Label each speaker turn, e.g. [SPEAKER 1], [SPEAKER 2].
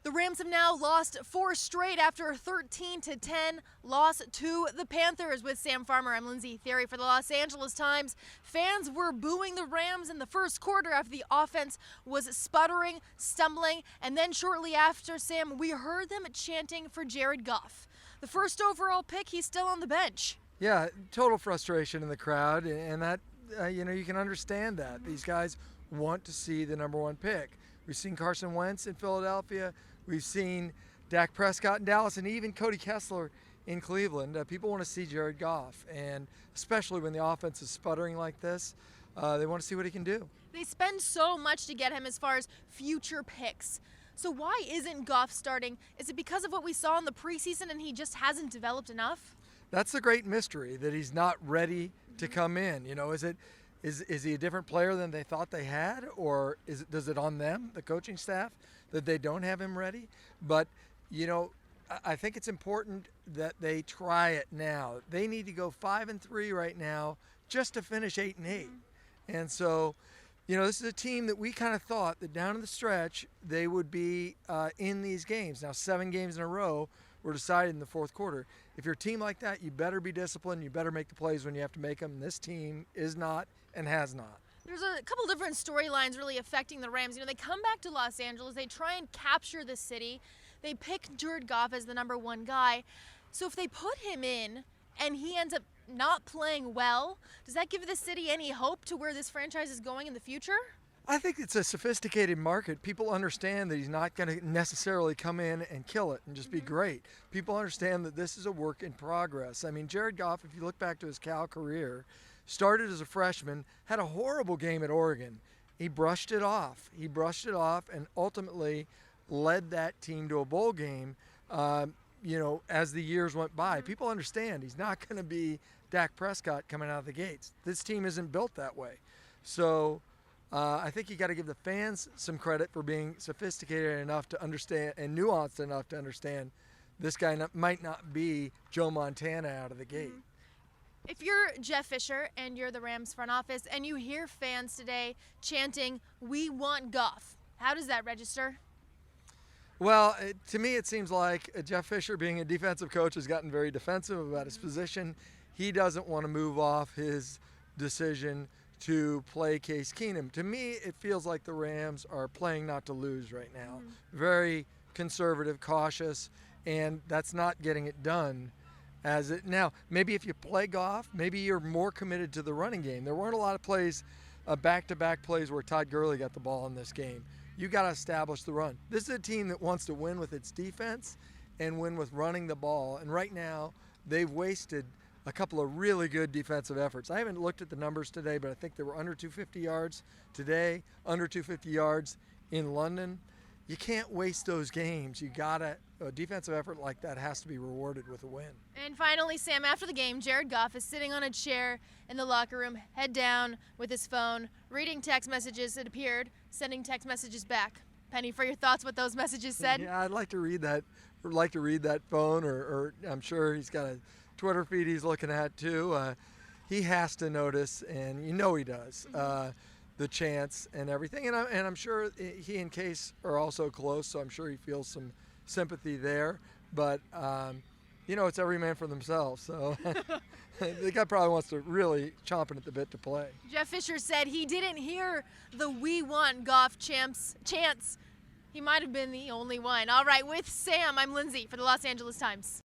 [SPEAKER 1] The Rams have now lost 4 straight after a 13-10 loss to the Panthers. With Sam Farmer, I'm Lindsay Theory for the Los Angeles Times. Fans were booing the Rams in the first quarter after the offense was sputtering, stumbling, and then shortly after, Sam, we heard them chanting for Jared Goff. The first overall pick, he's still on the bench.
[SPEAKER 2] Yeah, total frustration in the crowd, and that, you can understand that. These guys want to see the number one pick. We've seen Carson Wentz in Philadelphia. We've seen Dak Prescott in Dallas, and even Cody Kessler in Cleveland. People want to see Jared Goff, and especially when the offense is sputtering like this, they want to see what he can do.
[SPEAKER 1] They spend so much to get him as far as future picks. So why isn't Goff starting? Is it because of what we saw in the preseason and he just hasn't developed enough?
[SPEAKER 2] That's the great mystery, that he's not ready to come in. Is he a different player than they thought they had, or does it on them, the coaching staff, that they don't have him ready? But I think it's important that they try it now. They need to go 5-3 right now just to finish 8-8. And so, this is a team that we kind of thought that down in the stretch they would be in these games. Now 7 games in a row were decided in the fourth quarter. If you're a team like that, you better be disciplined. You better make the plays when you have to make them. This team is not and has not.
[SPEAKER 1] There's a couple different storylines really affecting the Rams. They come back to Los Angeles. They try and capture the city. They pick Jared Goff as the number one guy. So if they put him in and he ends up not playing well, does that give the city any hope to where this franchise is going in the future?
[SPEAKER 2] I think it's a sophisticated market. People understand that he's not going to necessarily come in and kill it and just be great. People understand that this is a work in progress. I mean, Jared Goff, if you look back to his Cal career, started as a freshman, had a horrible game at Oregon. He brushed it off. And ultimately led that team to a bowl game, as the years went by. People understand he's not going to be Dak Prescott coming out of the gates. This team isn't built that way. So I think you got to give the fans some credit for being sophisticated enough to understand and nuanced enough to understand this guy might not be Joe Montana out of the gate.
[SPEAKER 1] If you're Jeff Fisher and you're the Rams front office and you hear fans today chanting, "We want Goff," how does that register?
[SPEAKER 2] Well, to me it seems like Jeff Fisher, being a defensive coach, has gotten very defensive about his position. He doesn't want to move off his decision to play Case Keenum. To me, it feels like the Rams are playing not to lose right now. Very conservative, cautious, and that's not getting it done. Now, maybe if you play Goff, maybe you're more committed to the running game. There weren't a lot of plays, back-to-back plays where Todd Gurley got the ball in this game. You got to establish the run. This is a team that wants to win with its defense and win with running the ball. And right now, they've wasted a couple of really good defensive efforts. I haven't looked at the numbers today, but I think they were under 250 yards today, under 250 yards in London. You can't waste those games. A defensive effort like that has to be rewarded with a win.
[SPEAKER 1] And finally, Sam, after the game, Jared Goff is sitting on a chair in the locker room, head down with his phone, reading text messages, it appeared, sending text messages back. Penny, for your thoughts what those messages said?
[SPEAKER 2] Yeah, I'd like to read that. Phone, or I'm sure he's got a Twitter feed he's looking at too. He has to notice, and he does, the chants and everything. And I'm sure he and Case are also close, so I'm sure he feels some sympathy there. But it's every man for themselves. So the guy probably wants to really chomping at the bit to play.
[SPEAKER 1] Jeff Fisher said he didn't hear the "We Want Goff" chants. He might have been the only one. All right, with Sam, I'm Lindsay for the Los Angeles Times.